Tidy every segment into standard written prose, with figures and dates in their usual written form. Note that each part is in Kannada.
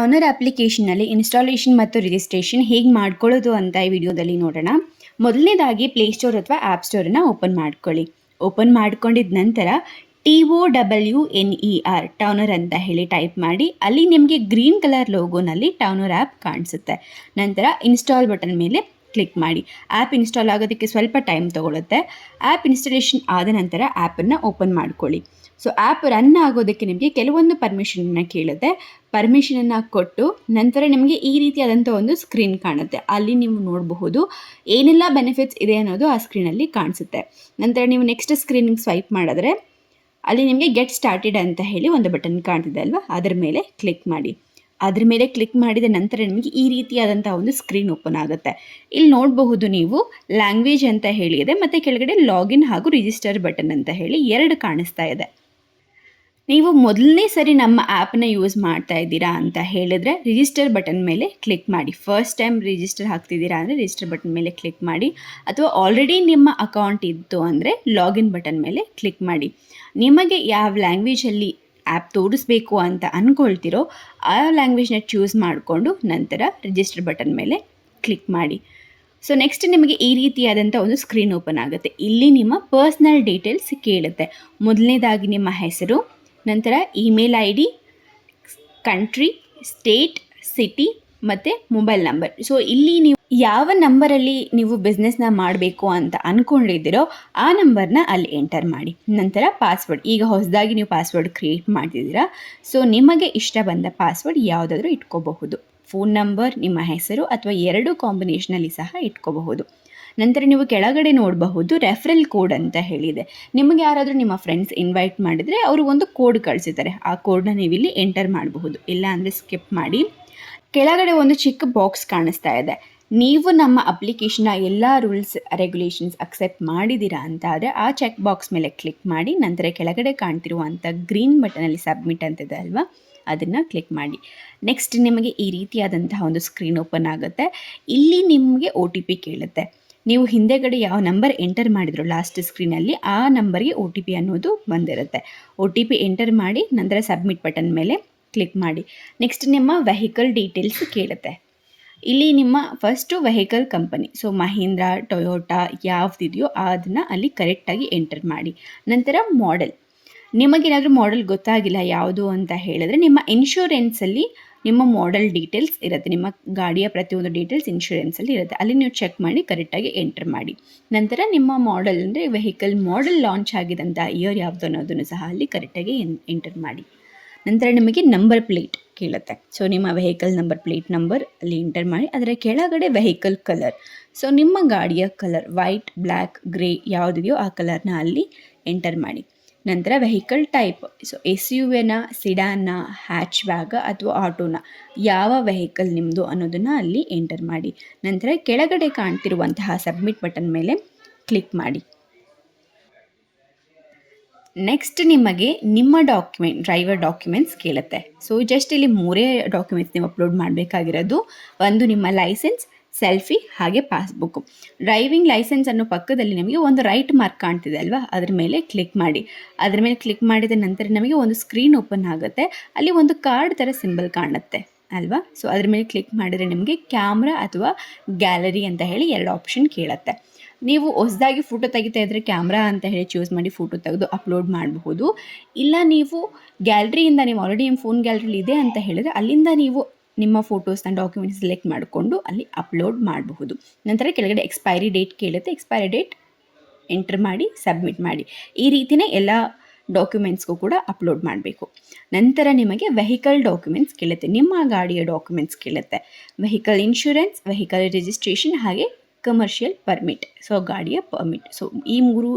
ಟರ್ನರ್ ಅಪ್ಲಿಕೇಶನ್ನಲ್ಲಿ ಇನ್ಸ್ಟಾಲೇಷನ್ ಮತ್ತು ರಿಜಿಸ್ಟ್ರೇಷನ್ ಹೇಗೆ ಮಾಡ್ಕೊಳ್ಳೋದು ಅಂತ ಈ ವಿಡಿಯೋದಲ್ಲಿ ನೋಡೋಣ. ಮೊದಲನೇದಾಗಿ ಪ್ಲೇಸ್ಟೋರ್ ಅಥವಾ ಆ್ಯಪ್ ಸ್ಟೋರನ್ನು ಓಪನ್ ಮಾಡ್ಕೊಳ್ಳಿ. ಓಪನ್ ಮಾಡ್ಕೊಂಡಿದ ನಂತರ TOWNER ಟರ್ನರ್ ಅಂತ ಹೇಳಿ ಟೈಪ್ ಮಾಡಿ. ಅಲ್ಲಿ ನಿಮಗೆ ಗ್ರೀನ್ ಕಲರ್ ಲೋಗೋನಲ್ಲಿ ಟರ್ನರ್ ಆ್ಯಪ್ ಕಾಣಿಸುತ್ತೆ. ನಂತರ ಇನ್ಸ್ಟಾಲ್ ಬಟನ್ ಮೇಲೆ ಕ್ಲಿಕ್ ಮಾಡಿ. ಆ್ಯಪ್ ಇನ್ಸ್ಟಾಲ್ ಆಗೋದಕ್ಕೆ ಸ್ವಲ್ಪ ಟೈಮ್ ತೊಗೊಳುತ್ತೆ. ಆ್ಯಪ್ ಇನ್ಸ್ಟಾಲೇಷನ್ ಆದ ನಂತರ ಆ್ಯಪನ್ನು ಓಪನ್ ಮಾಡ್ಕೊಳ್ಳಿ. ಸೊ ಆ್ಯಪ್ ರನ್ ಆಗೋದಕ್ಕೆ ನಿಮಗೆ ಕೆಲವೊಂದು ಪರ್ಮಿಷನನ್ನು ಕೇಳುತ್ತೆ. ಪರ್ಮಿಷನನ್ನು ಕೊಟ್ಟು ನಂತರ ನಿಮಗೆ ಈ ರೀತಿಯಾದಂಥ ಒಂದು ಸ್ಕ್ರೀನ್ ಕಾಣುತ್ತೆ. ಅಲ್ಲಿ ನೀವು ನೋಡಬಹುದು ಏನೆಲ್ಲ ಬೆನಿಫಿಟ್ಸ್ ಇದೆ ಅನ್ನೋದು ಆ ಸ್ಕ್ರೀನಲ್ಲಿ ಕಾಣಿಸುತ್ತೆ. ನಂತರ ನೀವು ನೆಕ್ಸ್ಟ್ ಸ್ಕ್ರೀನಿಗೆ ಸ್ವೈಪ್ ಮಾಡಿದ್ರೆ ಅಲ್ಲಿ ನಿಮಗೆ ಗೆಟ್ ಸ್ಟಾರ್ಟೆಡ್ ಅಂತ ಹೇಳಿ ಒಂದು ಬಟನ್ ಕಾಣ್ತಿದೆ ಅಲ್ವಾ, ಅದರ ಮೇಲೆ ಕ್ಲಿಕ್ ಮಾಡಿ. ಅದ್ರ ಮೇಲೆ ಕ್ಲಿಕ್ ಮಾಡಿದ ನಂತರ ನಿಮಗೆ ಈ ರೀತಿಯಾದಂಥ ಒಂದು ಸ್ಕ್ರೀನ್ ಓಪನ್ ಆಗುತ್ತೆ. ಇಲ್ಲಿ ನೋಡಬಹುದು ನೀವು ಲ್ಯಾಂಗ್ವೇಜ್ ಅಂತ ಹೇಳಿದೆ ಮತ್ತು ಕೆಳಗಡೆ ಲಾಗಿನ್ ಹಾಗೂ ರಿಜಿಸ್ಟರ್ ಬಟನ್ ಅಂತ ಹೇಳಿ ಎರಡು ಕಾಣಿಸ್ತಾ ಇದೆ. ನೀವು ಮೊದಲನೇ ಸರಿ ನಮ್ಮ ಆ್ಯಪನ್ನ ಯೂಸ್ ಮಾಡ್ತಾ ಇದ್ದೀರಾ ಅಂತ ಹೇಳಿದ್ರೆ ರಿಜಿಸ್ಟರ್ ಬಟನ್ ಮೇಲೆ ಕ್ಲಿಕ್ ಮಾಡಿ. ಫಸ್ಟ್ ಟೈಮ್ ರಿಜಿಸ್ಟರ್ ಹಾಕ್ತಿದ್ದೀರಾ ಅಂದರೆ ರಿಜಿಸ್ಟರ್ ಬಟನ್ ಮೇಲೆ ಕ್ಲಿಕ್ ಮಾಡಿ. ಅಥವಾ ಆಲ್ರೆಡಿ ನಿಮ್ಮ ಅಕೌಂಟ್ ಇತ್ತು ಅಂದರೆ ಲಾಗಿನ್ ಬಟನ್ ಮೇಲೆ ಕ್ಲಿಕ್ ಮಾಡಿ. ನಿಮಗೆ ಯಾವ ಲ್ಯಾಂಗ್ವೇಜಲ್ಲಿ ಆ್ಯಪ್ ತೋರಿಸ್ಬೇಕು ಅಂತ ಅಂದ್ಕೊಳ್ತಿರೋ ಆ ಲ್ಯಾಂಗ್ವೇಜ್ನ ಚೂಸ್ ಮಾಡಿಕೊಂಡು ನಂತರ ರಿಜಿಸ್ಟರ್ ಬಟನ್ ಮೇಲೆ ಕ್ಲಿಕ್ ಮಾಡಿ. ಸೊ ನೆಕ್ಸ್ಟ್ ನಿಮಗೆ ಈ ರೀತಿಯಾದಂಥ ಒಂದು ಸ್ಕ್ರೀನ್ ಓಪನ್ ಆಗುತ್ತೆ. ಇಲ್ಲಿ ನಿಮ್ಮ ಪರ್ಸ್ನಲ್ ಡೀಟೇಲ್ಸ್ ಕೇಳುತ್ತೆ. ಮೊದಲನೇದಾಗಿ ನಿಮ್ಮ ಹೆಸರು, ನಂತರ email ID, country, state, city ಮತ್ತು ಮೊಬೈಲ್ ನಂಬರ್. ಸೊ ಇಲ್ಲಿ ನೀವು ಯಾವ ನಂಬರಲ್ಲಿ ನೀವು ಬಿಸ್ನೆಸ್ನ ಮಾಡಬೇಕು ಅಂತ ಅಂದ್ಕೊಂಡಿದ್ದೀರೋ ಆ ನಂಬರ್ನ ಅಲ್ಲಿ ಎಂಟರ್ ಮಾಡಿ. ನಂತರ ಪಾಸ್ವರ್ಡ್, ಈಗ ಹೊಸದಾಗಿ ನೀವು ಪಾಸ್ವರ್ಡ್ ಕ್ರಿಯೇಟ್ ಮಾಡ್ತಿದ್ದೀರಾ, ಸೊ ನಿಮಗೆ ಇಷ್ಟ ಬಂದ ಪಾಸ್ವರ್ಡ್ ಯಾವುದಾದ್ರೂ ಇಟ್ಕೋಬಹುದು. ಫೋನ್ ನಂಬರ್, ನಿಮ್ಮ ಹೆಸರು ಅಥವಾ ಎರಡು ಕಾಂಬಿನೇಷನಲ್ಲಿ ಸಹ ಇಟ್ಕೋಬಹುದು. ನಂತರ ನೀವು ಕೆಳಗಡೆ ನೋಡಬಹುದು ರೆಫರಲ್ ಕೋಡ್ ಅಂತ ಹೇಳಿದೆ. ನಿಮಗೆ ಯಾರಾದರೂ ನಿಮ್ಮ ಫ್ರೆಂಡ್ಸ್ ಇನ್ವೈಟ್ ಮಾಡಿದರೆ ಅವರು ಒಂದು ಕೋಡ್ ಕಳಿಸಿದ್ದಾರೆ. ಆ ಕೋಡ್ನ ನೀವು ಇಲ್ಲಿ ಎಂಟರ್ ಮಾಡಬಹುದು. ಇಲ್ಲ ಅಂದರೆ ಸ್ಕಿಪ್ ಮಾಡಿ. ಕೆಳಗಡೆ ಒಂದು ಚಿಕ್ಕ ಬಾಕ್ಸ್ ಕಾಣಿಸ್ತಾ ಇದೆ. ನೀವು ನಮ್ಮ ಅಪ್ಲಿಕೇಶನ್ನ ಎಲ್ಲ ರೂಲ್ಸ್ ರೆಗ್ಯುಲೇಷನ್ಸ್ ಅಕ್ಸೆಪ್ಟ್ ಮಾಡಿದ್ದೀರಾ ಅಂತ ಆದರೆ ಆ ಚೆಕ್ ಬಾಕ್ಸ್ ಮೇಲೆ ಕ್ಲಿಕ್ ಮಾಡಿ. ನಂತರ ಕೆಳಗಡೆ ಕಾಣ್ತಿರುವಂಥ ಗ್ರೀನ್ ಬಟನಲ್ಲಿ ಸಬ್ಮಿಟ್ ಅಂತಿದೆ ಅಲ್ವಾ, ಅದನ್ನು ಕ್ಲಿಕ್ ಮಾಡಿ. ನೆಕ್ಸ್ಟ್ ನಿಮಗೆ ಈ ರೀತಿಯಾದಂತಹ ಒಂದು ಸ್ಕ್ರೀನ್ ಓಪನ್ ಆಗುತ್ತೆ. ಇಲ್ಲಿ ನಿಮಗೆ OTP ಕೇಳುತ್ತೆ. ನೀವು ಹಿಂದೆಗಡೆ ಯಾವ ನಂಬರ್ ಎಂಟರ್ ಮಾಡಿದ್ರು ಲಾಸ್ಟ್ ಸ್ಕ್ರೀನಲ್ಲಿ ಆ ನಂಬರ್ಗೆ OTP ಅನ್ನೋದು ಬಂದಿರುತ್ತೆ. OTP ಎಂಟರ್ ಮಾಡಿ ನಂತರ ಸಬ್ಮಿಟ್ ಬಟನ್ ಮೇಲೆ ಕ್ಲಿಕ್ ಮಾಡಿ. ನೆಕ್ಸ್ಟ್ ನಿಮ್ಮ ವೆಹಿಕಲ್ ಡೀಟೇಲ್ಸ್ ಕೇಳುತ್ತೆ. ಇಲ್ಲಿ ನಿಮ್ಮ first vehicle company, so Mahindra, Toyota ಯಾವುದಿದೆಯೋ ಅದನ್ನು ಅಲ್ಲಿ ಕರೆಕ್ಟಾಗಿ ಎಂಟರ್ ಮಾಡಿ. ನಂತರ ಮಾಡೆಲ್, ನಿಮಗೇನಾದರೂ ಮಾಡೆಲ್ ಗೊತ್ತಾಗಿಲ್ಲ ಯಾವುದು ಅಂತ ಹೇಳಿದ್ರೆ ನಿಮ್ಮ ಇನ್ಶೂರೆನ್ಸಲ್ಲಿ ನಿಮ್ಮ ಮಾಡೆಲ್ ಡೀಟೇಲ್ಸ್ ಇರುತ್ತೆ. ನಿಮ್ಮ ಗಾಡಿಯ ಪ್ರತಿಯೊಂದು ಡೀಟೇಲ್ಸ್ ಇನ್ಶೂರೆನ್ಸಲ್ಲಿ ಇರುತ್ತೆ. ಅಲ್ಲಿ ನೀವು ಚೆಕ್ ಮಾಡಿ ಕರೆಕ್ಟಾಗಿ ಎಂಟರ್ ಮಾಡಿ. ನಂತರ ನಿಮ್ಮ ಮಾಡೆಲ್ ಅಂದರೆ ವೆಹಿಕಲ್ ಮಾಡೆಲ್ ಲಾಂಚ್ ಆಗಿದಂಥ ಇಯರ್ ಯಾವುದು ಅನ್ನೋದನ್ನು ಸಹ ಅಲ್ಲಿ ಕರೆಕ್ಟಾಗಿ ಎಂಟರ್ ಮಾಡಿ. ನಂತರ ನಿಮಗೆ ನಂಬರ್ ಪ್ಲೇಟ್ ಕೇಳುತ್ತೆ. ಸೊ ನಿಮ್ಮ ವೆಹಿಕಲ್ ನಂಬರ್ ಪ್ಲೇಟ್ ನಂಬರ್ ಅಲ್ಲಿ ಎಂಟರ್ ಮಾಡಿ. ಅದರ ಕೆಳಗಡೆ ವೆಹಿಕಲ್ ಕಲರ್, ಸೊ ನಿಮ್ಮ ಗಾಡಿಯ ಕಲರ್ ವೈಟ್, ಬ್ಲ್ಯಾಕ್, ಗ್ರೇ ಯಾವುದಿದೆಯೋ ಆ ಕಲರ್ನ ಅಲ್ಲಿ ಎಂಟರ್ ಮಾಡಿ. ನಂತರ ವೆಹಿಕಲ್ ಟೈಪ್, ಸೊ SUVನ, ಸಿಡಾನ್ನ, ಹ್ಯಾಚ್ ಬ್ಯಾಗ ಅಥವಾ ಆಟೋನ, ಯಾವ ವೆಹಿಕಲ್ ನಿಮ್ಮದು ಅನ್ನೋದನ್ನು ಅಲ್ಲಿ ಎಂಟರ್ ಮಾಡಿ. ನಂತರ ಕೆಳಗಡೆ ಕಾಣ್ತಿರುವಂತಹ ಸಬ್ಮಿಟ್ ಬಟನ್ ಮೇಲೆ ಕ್ಲಿಕ್ ಮಾಡಿ. ನೆಕ್ಸ್ಟ್ ನಿಮಗೆ ನಿಮ್ಮ ಡಾಕ್ಯುಮೆಂಟ್, ಡ್ರೈವರ್ ಡಾಕ್ಯುಮೆಂಟ್ಸ್ ಕೇಳುತ್ತೆ. ಸೊ ಜಸ್ಟ್ ಇಲ್ಲಿ 3 ಡಾಕ್ಯುಮೆಂಟ್ಸ್ ನೀವು ಅಪ್ಲೋಡ್ ಮಾಡಬೇಕಾಗಿರೋದು. ಒಂದು ನಿಮ್ಮ ಲೈಸೆನ್ಸ್, ಸೆಲ್ಫಿ ಹಾಗೆ ಪಾಸ್ಬುಕ್ಕು. ಡ್ರೈವಿಂಗ್ ಲೈಸೆನ್ಸ್ ಅನ್ನೋ ಪಕ್ಕದಲ್ಲಿ ನಮಗೆ ಒಂದು ರೈಟ್ ಮಾರ್ಕ್ ಕಾಣ್ತಿದೆ ಅಲ್ವಾ, ಅದ್ರ ಮೇಲೆ ಕ್ಲಿಕ್ ಮಾಡಿ. ಅದ್ರ ಮೇಲೆ ಕ್ಲಿಕ್ ಮಾಡಿದ ನಂತರ ನಮಗೆ ಒಂದು ಸ್ಕ್ರೀನ್ ಓಪನ್ ಆಗುತ್ತೆ. ಅಲ್ಲಿ ಒಂದು ಕಾರ್ಡ್ ಥರ ಸಿಂಬಲ್ ಕಾಣುತ್ತೆ ಅಲ್ವಾ. ಸೊ ಅದ್ರ ಮೇಲೆ ಕ್ಲಿಕ್ ಮಾಡಿದರೆ ನಿಮಗೆ ಕ್ಯಾಮ್ರಾ ಅಥವಾ ಗ್ಯಾಲರಿ ಅಂತ ಹೇಳಿ 2 ಆಪ್ಷನ್ ಕೇಳುತ್ತೆ. ನೀವು ಹೊಸದಾಗಿ ಫೋಟೋ ತೆಗಿತಾ ಇದ್ದರೆ ಕ್ಯಾಮ್ರಾ ಅಂತ ಹೇಳಿ ಚೂಸ್ ಮಾಡಿ ಫೋಟೋ ತೆಗೆದು ಅಪ್ಲೋಡ್ ಮಾಡಬಹುದು. ಇಲ್ಲ ನೀವು ಗ್ಯಾಲರಿಯಿಂದ, ನೀವು ಆಲ್ರೆಡಿ ನಿಮ್ಮ ಫೋನ್ ಗ್ಯಾಲರಿಲಿ ಇದೆ ಅಂತ ಹೇಳಿದರೆ ಅಲ್ಲಿಂದ ನೀವು ನಿಮ್ಮ ಫೋಟೋಸ್ನ, ಡಾಕ್ಯುಮೆಂಟ್ಸ್ ಸೆಲೆಕ್ಟ್ ಮಾಡಿಕೊಂಡು ಅಲ್ಲಿ ಅಪ್ಲೋಡ್ ಮಾಡಬಹುದು. ನಂತರ ಕೆಳಗಡೆ ಎಕ್ಸ್ಪೈರಿ ಡೇಟ್ ಕೇಳುತ್ತೆ. ಎಕ್ಸ್ಪೈರಿ ಡೇಟ್ ಎಂಟರ್ ಮಾಡಿ ಸಬ್ಮಿಟ್ ಮಾಡಿ. ಈ ರೀತಿಯೇ ಎಲ್ಲ ಡಾಕ್ಯುಮೆಂಟ್ಸ್ಗೂ ಕೂಡ ಅಪ್ಲೋಡ್ ಮಾಡಬೇಕು. ನಂತರ ನಿಮಗೆ ವೆಹಿಕಲ್ ಡಾಕ್ಯುಮೆಂಟ್ಸ್ ಕೇಳುತ್ತೆ. ನಿಮ್ಮ ಗಾಡಿಯ ಡಾಕ್ಯುಮೆಂಟ್ಸ್ ಕೇಳುತ್ತೆ. ವೆಹಿಕಲ್ ಇನ್ಶೂರೆನ್ಸ್, ವೆಹಿಕಲ್ ರಿಜಿಸ್ಟ್ರೇಷನ್ ಹಾಗೆ ಕಮರ್ಷಿಯಲ್ ಪರ್ಮಿಟ್, ಸೊ ಗಾಡಿಯ ಪರ್ಮಿಟ್. ಸೊ ಈ 3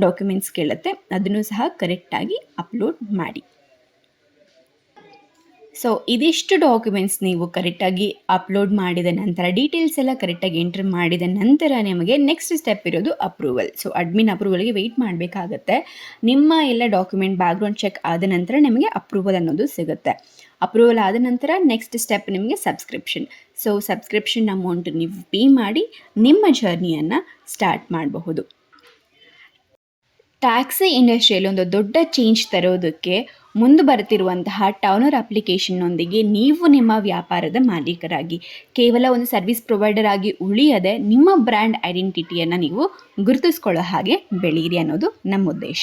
ಡಾಕ್ಯುಮೆಂಟ್ಸ್ ಕೇಳುತ್ತೆ. ಅದನ್ನು ಸಹ ಕರೆಕ್ಟಾಗಿ ಅಪ್ಲೋಡ್ ಮಾಡಿ. ಸೊ ಇದಿಷ್ಟು ಡಾಕ್ಯುಮೆಂಟ್ಸ್ ನೀವು ಕರೆಕ್ಟಾಗಿ ಅಪ್ಲೋಡ್ ಮಾಡಿದ ನಂತರ, ಡೀಟೇಲ್ಸ್ ಎಲ್ಲ ಕರೆಕ್ಟಾಗಿ ಎಂಟರ್ ಮಾಡಿದ ನಂತರ ನಿಮಗೆ ನೆಕ್ಸ್ಟ್ ಸ್ಟೆಪ್ ಇರೋದು ಅಪ್ರೂವಲ್. ಸೊ ಅಡ್ಮಿನ್ ಅಪ್ರೂವಲ್ಗೆ ವೆಯ್ಟ್ ಮಾಡಬೇಕಾಗತ್ತೆ. ನಿಮ್ಮ ಎಲ್ಲ ಡಾಕ್ಯುಮೆಂಟ್ ಬ್ಯಾಕ್ಗ್ರೌಂಡ್ ಚೆಕ್ ಆದ ನಂತರ ನಿಮಗೆ ಅಪ್ರೂವಲ್ ಅನ್ನೋದು ಸಿಗುತ್ತೆ. ಅಪ್ರೂವಲ್ ಆದ ನಂತರ ನೆಕ್ಸ್ಟ್ ಸ್ಟೆಪ್ ನಿಮಗೆ ಸಬ್ಸ್ಕ್ರಿಪ್ಷನ್. ಸೊ ಸಬ್ಸ್ಕ್ರಿಪ್ಷನ್ ಅಮೌಂಟ್ ನೀವು ಪೇ ಮಾಡಿ ನಿಮ್ಮ ಜರ್ನಿಯನ್ನು ಸ್ಟಾರ್ಟ್ ಮಾಡಬಹುದು. ಟ್ಯಾಕ್ಸಿ ಇಂಡಸ್ಟ್ರಿಯಲ್ಲಿ ಒಂದು ದೊಡ್ಡ ಚೇಂಜ್ ತರೋದಕ್ಕೆ ಮುಂದೆ ಬರುತ್ತಿರುವಂತಹ ಟರ್ನರ್ ಅಪ್ಲಿಕೇಶನ್ನೊಂದಿಗೆ ನೀವು ನಿಮ್ಮ ವ್ಯಾಪಾರದ ಮಾಲೀಕರಾಗಿ ಕೇವಲ ಒಂದು ಸರ್ವಿಸ್ ಪ್ರೊವೈಡರ್ ಆಗಿ ಉಳಿಯದೆ ನಿಮ್ಮ ಬ್ರ್ಯಾಂಡ್ ಐಡೆಂಟಿಟಿಯನ್ನು ನೀವು ಗುರುತಿಸ್ಕೊಳ್ಳೋ ಹಾಗೆ ಬೆಳೀರಿ ಅನ್ನೋದು ನಮ್ಮ ಉದ್ದೇಶ.